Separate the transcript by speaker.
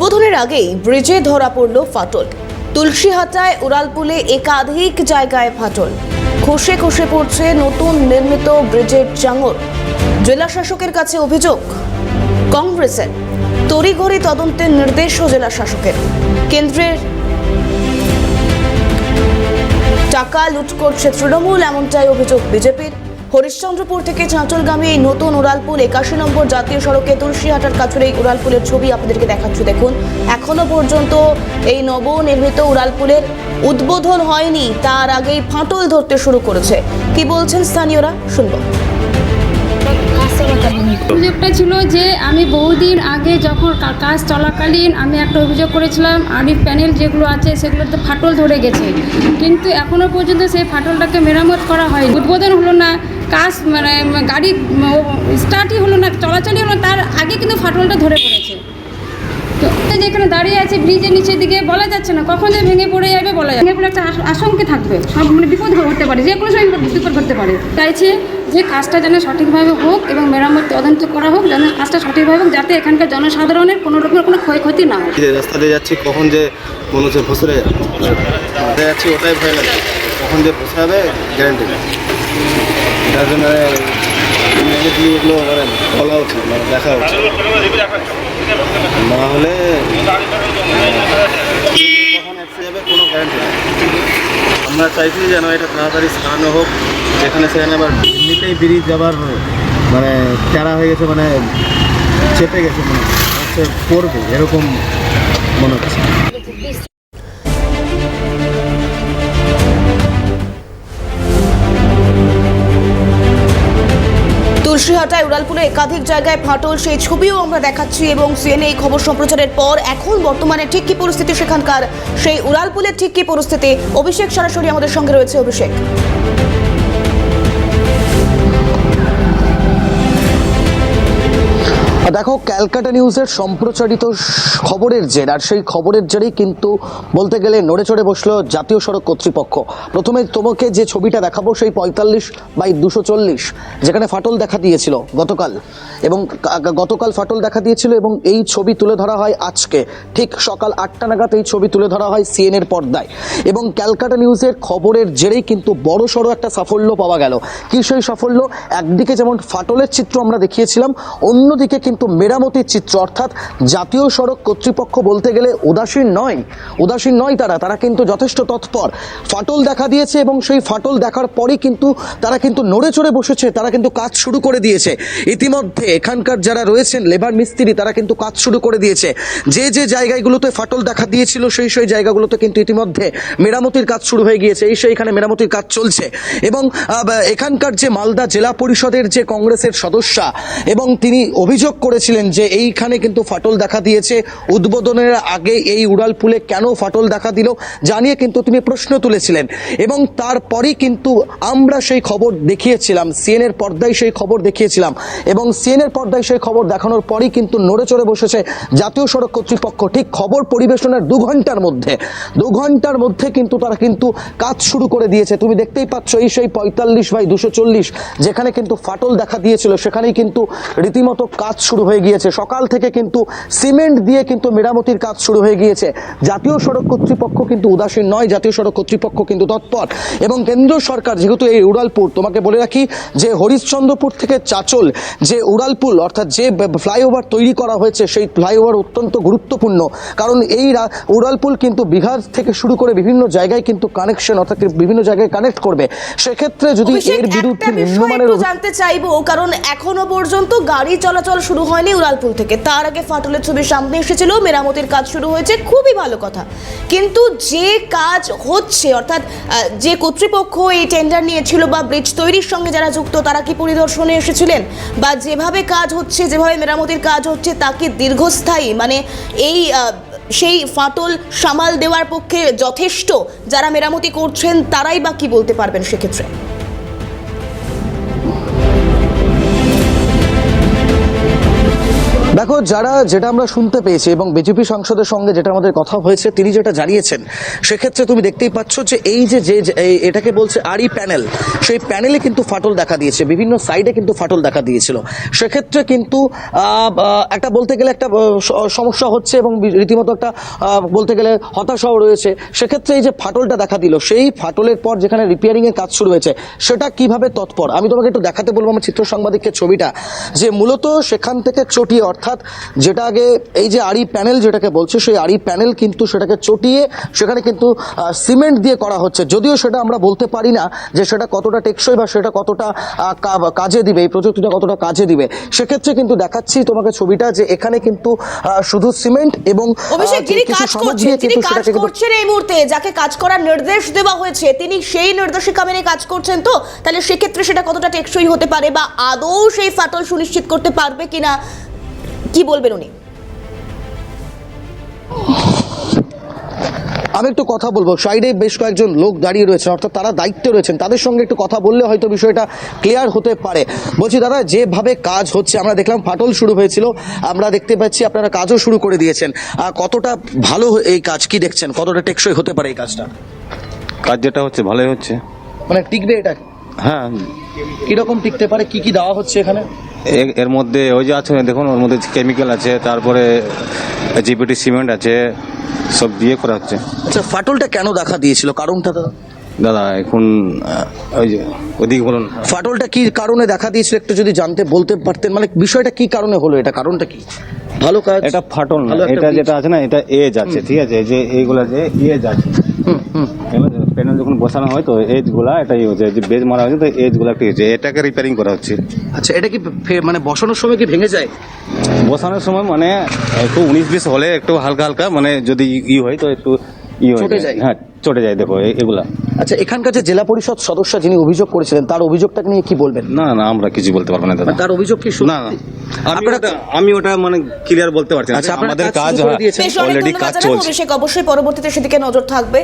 Speaker 1: উদ্বোধনের আগেই ব্রিজে ধরা পড়ল ফাটল। তুলসীহাটায় উড়ালপুলে একাধিক জায়গায় ফাটল। খসে খসে পড়ছে নতুন নির্মিত ব্রিজের চাঙর। জেলা শাসকের কাছে অভিযোগ কংগ্রেসের। তড়িঘড়ি তদন্তের নির্দেশও জেলা শাসকের। কেন্দ্রের টাকা লুট করছে তৃণমূল, এমনটাই অভিযোগ বিজেপির। হরিশ্চন্দ্রপুর থেকে চাঁচলগামী এই নতুন উড়ালপুল 81 নম্বর জাতীয় সড়কে তুলসীহাটার কাছের এই উড়ালপুলের ছবি আপনাদেরকে দেখাচ্ছি। দেখুন, এখনো পর্যন্ত এই নবনির্মিত উড়ালপুলের উদ্বোধন হয়নি, তার আগেই ফাটল ধরতে শুরু করেছে। কি বলছেন স্থানীয়রা, শুনবো।
Speaker 2: অভিযোগটা ছিল যে আমি বহুদিন আগে যখন কাজ চলাকালীন আমি একটা অভিযোগ করেছিলাম, আরিফ প্যানেল যেগুলো আছে সেগুলোতে ফাটল ধরে গেছে, কিন্তু এখনও পর্যন্ত সেই ফাটলটাকে মেরামত করা হয়নি। উদ্বোধন হলো না, কাজ গাড়ি স্টার্টই হলো না, চলাচলই হলো না, তার আগে কিন্তু ফাটলটা ধরে পড়েছে। তো যেখানে দাঁড়িয়ে আছে ব্রিজের নিচের দিকে বলা যাচ্ছে না কখন যে ভেঙে পড়ে যাবে, বলা যাবে ভেঙে পড়ে একটা আশঙ্কা থাকবে, সব বিপদ হতে পারে, যে কোনো সময় বিপদ ঘটতে পারে। চাইছে যে কাজটা যেন সঠিকভাবে হোক এবং মেরামত তদন্ত করা হোক, যেন কাজটা সঠিকভাবে হোক, যাতে এখানকার জনসাধারণের কোনো রকমের কোনো ক্ষয়ক্ষতি না হয়।
Speaker 3: রাস্তা দিয়ে যাচ্ছি, কখন যে মনে হচ্ছে ফসলে যাচ্ছি, ওটাই ভয় লাগে, কখন যে ফসে যাবে গ্যারান্টি নেই। যার জন্য এগুলো মানে বলা উচিত, মানে দেখা উচিত, না হলে কখন এসে যাবে কোনো গ্যারান্টি নেই। আমরা চাইছি যেন এটা তাড়াতাড়ি সারানো হোক, যেখানে সেখানে আবার এমনিতেই ব্রিজ যাবার মানে চারা হয়ে গেছে, মানে চেপে গেছে, মনে হচ্ছে পড়বে এরকম মনে হচ্ছে।
Speaker 1: তুলসীহাটায় উড়ালপুলে একাধিক জায়গায় ফাটল, সেই ছবিও আমরা দেখাচ্ছি এবং সিএনএ এই খবর সম্প্রচারের পর এখন বর্তমানে ঠিক কি পরিস্থিতি সেখানকার, সেই উড়ালপুলের ঠিক কি পরিস্থিতি, অভিষেক সরাসরি আমাদের সঙ্গে রয়েছে। অভিষেক,
Speaker 4: দেখো, ক্যালকাটা নিউজের সম্প্রচারিত খবরের জের, আর সেই খবরের জেরেই কিন্তু বলতে গেলে নড়ে চড়ে বসলো জাতীয় সড়ক কর্তৃপক্ষ। প্রথমে তোমাকে যে ছবিটা দেখাবো, সেই 45/240 যেখানে ফাটল দেখা দিয়েছিল গতকাল ফাটল দেখা দিয়েছিল, এবং এই ছবি তুলে ধরা হয় আজকে ঠিক সকাল 8টা নাগাদ। এই ছবি তুলে ধরা হয় সিএনএর পর্দায়, এবং ক্যালকাটা নিউজের খবরের জেরেই কিন্তু বড় সড়ো একটা সাফল্য পাওয়া গেল। কি সেই সাফল্য? একদিকে যেমন ফাটলের চিত্র আমরা দেখিয়েছিলাম, অন্যদিকে কিন্তু মেরামতির চিত্র, অর্থাৎ জাতীয় সড়ক কর্তৃপক্ষ বলতে গেলে উদাসীন নয়, তারা কিন্তু যথেষ্ট তৎপর। ফাটল দেখা দিয়েছে এবং সেই ফাটল দেখার পরেই কিন্তু তারা কিন্তু নড়ে চড়ে বসেছে, তারা কিন্তু কাজ শুরু করে দিয়েছে। ইতিমধ্যে এখানকার যারা রয়েছেন লেবার মিস্ত্রি, তারা কিন্তু কাজ শুরু করে দিয়েছে। যে জায়গাগুলোতে ফাটল দেখা দিয়েছিল সেই জায়গাগুলোতে কিন্তু ইতিমধ্যে মেরামতির কাজ শুরু হয়ে গিয়েছে। সেইখানে মেরামতির কাজ চলছে, এবং এখানকার যে মালদা জেলা পরিষদের যে কংগ্রেসের সদস্যা, এবং তিনি অভিযোগ করেছিলেন যে এইখানে কিন্তু ফাটল দেখা দিয়েছে, উদ্বোধনের আগে এই উড়ালপুলে কেন ফাটল দেখা দিল জানিয়ে কিন্তু তিনি প্রশ্ন তুলেছিলেন। এবং তারপরেই কিন্তু আমরা সেই খবর দেখিয়েছিলাম, সিএনএর পর্দায় সেই খবর দেখিয়েছিলাম, এবং সিএনএর পর্দায় সেই খবর দেখানোর পরেই কিন্তু নড়ে চড়ে বসেছে জাতীয় সড়ক কর্তৃপক্ষ। ঠিক খবর পরিবেশনের 2 ঘন্টার মধ্যে কিন্তু তারা কিন্তু কাজ শুরু করে দিয়েছে। তুমি দেখতেই পাচ্ছ, সেই 45/240 যেখানে কিন্তু ফাটল দেখা দিয়েছিল, সেখানেই কিন্তু রীতিমতো কাজ শুরু হয়ে গিয়েছে। সকাল থেকে কিন্তু সিমেন্ট দিয়ে কিন্তু মেরামতির কাজ শুরু হয়ে গিয়েছে। জাতীয় সড়ক কর্তৃপক্ষ কিন্তু উদাসীন নয়, জাতীয় সড়ক কর্তৃপক্ষ কিন্তু তৎপর। এবং কেন্দ্র সরকার যেহেতু এই উড়ালপুর, তোমাকে বলে রাখি যে হরিশ্চন্দ্রপুর থেকে চাঁচল যে উড়ালপুল, অর্থাৎ যে ফ্লাইওভার তৈরি করা হয়েছে, সেই ফ্লাইওভার অত্যন্ত গুরুত্বপূর্ণ, কারণ এই উড়ালপুল কিন্তু বিহার থেকে শুরু করে বিভিন্ন জায়গায় কিন্তু কানেকশন, অর্থাৎ বিভিন্ন জায়গায় কানেক্ট করবে। সেক্ষেত্রে যদি এর বিরুদ্ধে নিম্নমানের
Speaker 1: জানতে চাইবো, কারণ এখনো পর্যন্ত গাড়ি চলাচল শুরু হয়নি উড়ালপুল থেকে, তার আগে ফাটলের ছবি সামনে এসেছিল, মেরামতির কাজ শুরু হয়েছে, খুবই ভালো কথা। কিন্তু যে কাজ হচ্ছে, অর্থাৎ যে কর্তৃপক্ষ এই টেন্ডার নিয়েছিল বা ব্রিজ তৈরির সঙ্গে যারা যুক্ত, তারা কি পরিদর্শনে এসেছিলেন? বা যেভাবে কাজ হচ্ছে, যেভাবে মেরামতির কাজ হচ্ছে, তা কি দীর্ঘস্থায়ী? মানে এই সেই ফাটল সামাল দেওয়ার পক্ষে যথেষ্ট? যারা মেরামতি করছেন তারাই বা কি বলতে পারবেন সেক্ষেত্রে?
Speaker 4: দেখো যেটা আমরা শুনতে পেয়েছি এবং বিজেপি সাংসদের সঙ্গে যেটা আমাদের কথা হয়েছে তিনি যেটা জানিয়েছেন সেক্ষেত্রে তুমি দেখতেই পাচ্ছ যে এই যে এটাকে বলছে আরই প্যানেল, সেই প্যানেলে কিন্তু ফাটল দেখা দিয়েছে, বিভিন্ন সাইডে কিন্তু ফাটল দেখা দিয়েছিল। সেক্ষেত্রে কিন্তু একটা বলতে গেলে একটা সমস্যা হচ্ছে এবং রীতিমতো একটা বলতে গেলে হতাশাও রয়েছে। সেক্ষেত্রে এই যে ফাটলটা দেখা দিল, সেই ফাটলের পর যেখানে রিপেয়ারিং এর কাজ শুরু হয়েছে সেটা কিভাবে তৎপর আমি তোমাকে একটু দেখাতে বলবো আমার চিত্র সাংবাদিককে ছবিটা, যে মূলত সেখান থেকে চটিয়ে অর্থাৎ যেটা আগে এই যে আরই প্যানেল যেটাকে বলছে সেই আরই প্যানেল কিন্তু সেটাকে চটিয়ে সেখানে কিন্তু সিমেন্ট দিয়ে করা হচ্ছে। যদিও সেটা আমরা বলতে পারি না যে সেটা কতটা টেকসই বা সেটা কতটা কাজে দিবে, এই প্রযুক্তিটা কতটা কাজে দিবে। সেক্ষেত্রে কিন্তু দেখাচ্ছি তোমাকে ছবিটা যে এখানে কিন্তু শুধু সিমেন্ট এবং
Speaker 1: অভিষেক যিনি
Speaker 4: কিছু
Speaker 1: কাজ
Speaker 4: সামগ্রী
Speaker 1: করছেন, তিনি
Speaker 4: কিন্তু
Speaker 1: কাজ
Speaker 4: সেটাকে কিন্তু
Speaker 1: করছেন এই মুহূর্তে যাকে কাজ করার নির্দেশ দেওয়া হয়েছে তিনি সেই নির্দেশিকা মেনে কাজ করছেন, তো তাহলে সেক্ষেত্রে সেটা কতটা টেকসই হতে পারে বা আদৌ সেই ফাটল সুনিশ্চিত করতে পারবে কিনা, কি বলবেন উনি?
Speaker 4: আমি একটু কথা বলবো, সাইডে বেশ কয়েকজন লোক দাঁড়িয়ে রয়েছেন অর্থাৎ তারা দায়িত্বে রয়েছেন, তাদের সঙ্গে একটু কথা বললে হয়তো বিষয়টা ক্লিয়ার হতে পারে। বলছি দাদা, যেভাবে কাজ হচ্ছে আমরা দেখলাম ফাটল শুরু হয়েছিল, আমরা দেখতে পাচ্ছি আপনারা কাজও শুরু করে দিয়েছেন, কতটা ভালো এই কাজ কি দেখছেন, কতটা টেকসই হতে পারে এই কাজটা?
Speaker 5: কাজ যেটা হচ্ছে ভালোই হচ্ছে,
Speaker 4: মানে টিকবে এটা?
Speaker 5: হ্যাঁ।
Speaker 4: কিরকম টিকতে পারে, কি কি দেওয়া হচ্ছে এখানে?
Speaker 5: এর মধ্যে ওই যে আছে দেখুন, ওর মধ্যে কেমিক্যাল আছে, তারপরে জিপিটি সিমেন্ট আছে, সব দিয়ে করা হচ্ছে।
Speaker 4: আচ্ছা, ফাটলটা কেন দেখা দিয়েছিল, কারণটা দাদা?
Speaker 5: দাদা এখন ওই যে ওদিকে বলুন,
Speaker 4: ফাটলটা কি কারণে দেখা দিয়েছিল একটু যদি বলতে পারতেন, মানে বিষয়টা কি কারণে হলো, এটা কারণটা কি? ভালো কাজ,
Speaker 5: এটা ফাটল না,
Speaker 4: ভালো একটা
Speaker 5: এটা
Speaker 4: বীজ।
Speaker 5: যেটা আছে না, এটা এজ আছে, ঠিক আছে, এই যে এইগুলা যে এজ আছে, প্যানেল যখন বসানো হয় তো এজ গুলা এটাই হচ্ছে, যে বেজ মারা হয়েছে তো এজ গুলা একটু হচ্ছে, এটাকে রিপেয়ারিং করা হচ্ছে।
Speaker 4: আচ্ছা, এটা কি মানে বসানোর সময় কি ভেঙে যায়?
Speaker 5: বসানোর সময় মানে একটু 19-20 হলে একটু হালকা হালকা মানে যদি হয় তো একটু
Speaker 4: চটে যায়।
Speaker 5: হ্যাঁ চটে যায়, দেখো এগুলা।
Speaker 4: আচ্ছা, এখানকার যে জেলা পরিষদ সদস্য যিনি অভিযোগ করেছিলেন তার অভিযোগটাকে নিয়ে কি বলবেন?
Speaker 5: না না, আমরা কিছু বলতে পারবো না দাদা।
Speaker 4: তার অভিযোগ কি
Speaker 5: না না, আমি ওটা মানে ক্লিয়ার বলতে পারছি না।
Speaker 4: আচ্ছা,
Speaker 5: আমাদের কাজ
Speaker 1: বেশ, অনেক
Speaker 5: অলরেডি
Speaker 1: ধন্যবাদ
Speaker 5: কাজ
Speaker 1: জানাবো
Speaker 5: চলছে।
Speaker 1: অভিষেক, অবশ্যই পরবর্তীতে সেদিকে নজর থাকবে।